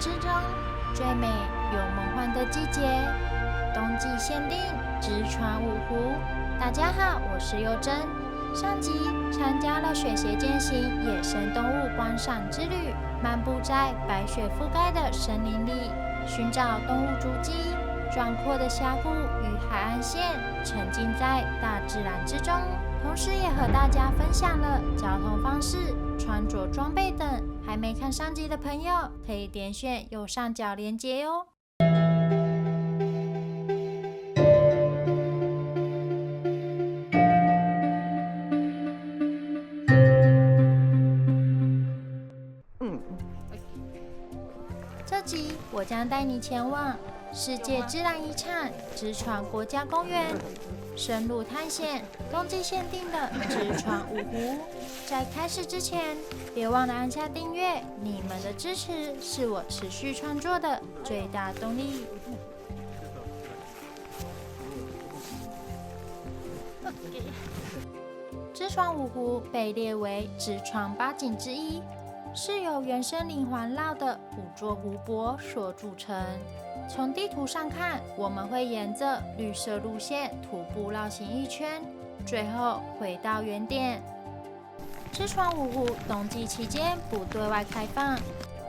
之中最美又梦幻的季节——冬季限定直船五湖。大家好，我是佑真。上集参加了雪鞋践行野生动物观赏之旅，漫步在白雪覆盖的森林里，寻找动物足迹。壮阔的峡谷与海岸线，沉浸在大自然之中。同时也和大家分享了交通方式、穿着装备等。还没看上集的朋友，可以点选右上角连结哦。这集我将带你前往世界自然遗产直船国家公园，深入探险冬季限定的直船五湖。在开始之前，别忘了按下订阅，你们的支持是我持续创作的最大动力。直船五湖被列为直船八景之一，是由原生林环绕的5座湖泊所组成。从地图上看，我们会沿着绿色路线徒步绕行一圈，最后回到原点。直船五湖冬季期间不对外开放，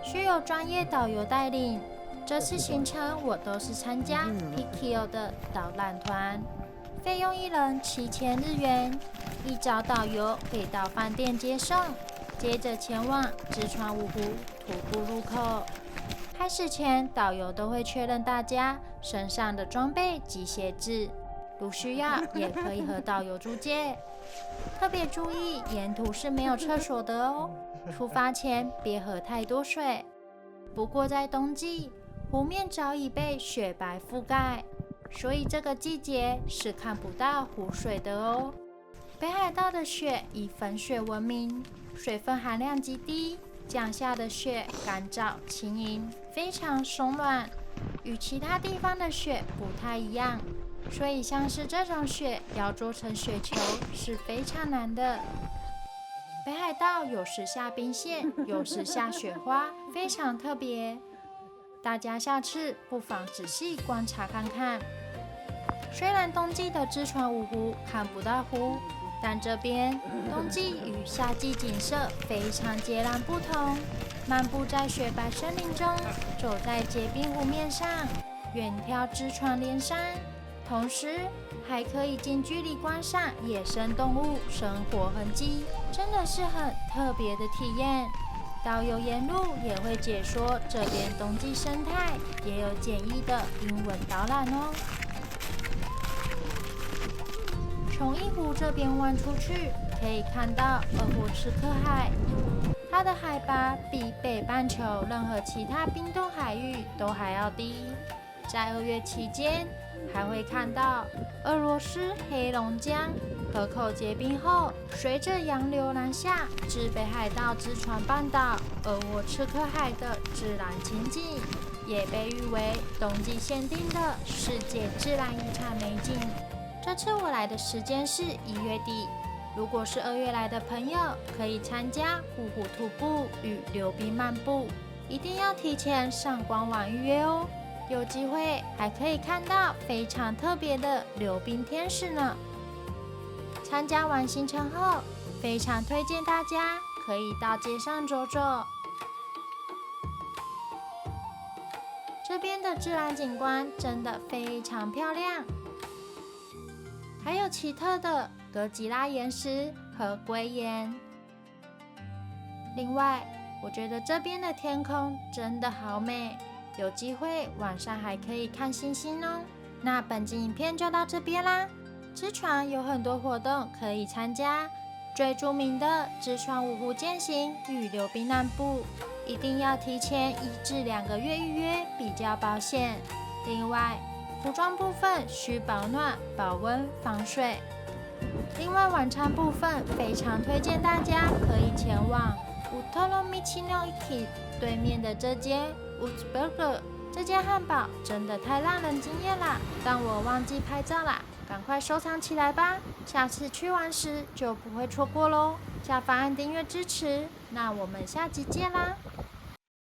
需有专业导游带领。这次行程我都是参加 Pikio 的导览团，费用1人7000日元，一早导游会到饭店接送，接着前往直船五湖徒步入口。开始前，导游都会确认大家身上的装备及鞋子，如需要也可以和导游租借。特别注意，沿途是没有厕所的哦。出发前别喝太多水。不过在冬季，湖面早已被雪白覆盖，所以这个季节是看不到湖水的哦。北海道的雪以粉雪闻名，水分含量极低，降下的雪干燥轻盈，非常松软，与其他地方的雪不太一样，所以像是这种雪要做成雪球是非常难的。北海道有时下冰线，有时下雪花，非常特别。大家下次不妨仔细观察看看。虽然冬季的直船五湖看不到湖，但这边冬季与夏季景色非常截然不同。漫步在雪白森林中，走在结冰湖面上，远眺直船连山，同时还可以近距离观赏野生动物生活痕迹，真的是很特别的体验。导游沿路也会解说这边冬季生态，也有简易的英文导览哦。从一湖这边望出去，可以看到鄂霍次克海，它的海拔比北半球任何其他冰冻海域都还要低。在2月期间，还会看到俄罗斯黑龙江河口结冰后，随着洋流南下至北海道直船半岛鄂霍次克海的自然情景，也被誉为冬季限定的世界自然遗产美景。这次我来的时间是1月底，如果是2月来的朋友，可以参加五湖徒步与溜冰漫步，一定要提前上官网预约哦，有机会还可以看到非常特别的溜冰天使呢。参加完行程后，非常推荐大家可以到街上走走，这边的自然景观真的非常漂亮。还有奇特的哥吉拉岩石和龟岩。另外，我觉得这边的天空真的好美，有机会晚上还可以看星星哦。那本集影片就到这边啦。直船有很多活动可以参加，最著名的直船五湖践行与溜冰漫步，一定要提前1至2个月预约比较保险。另外，服装部分需保暖、保温、防水。另外，晚餐部分非常推荐大家可以前往乌托罗米奇诺伊基对面的这间 Woodsburger， 这间汉堡真的太让人惊艳啦！但我忘记拍照啦，赶快收藏起来吧，下次去玩时就不会错过咯。下方按订阅支持，那我们下集见啦！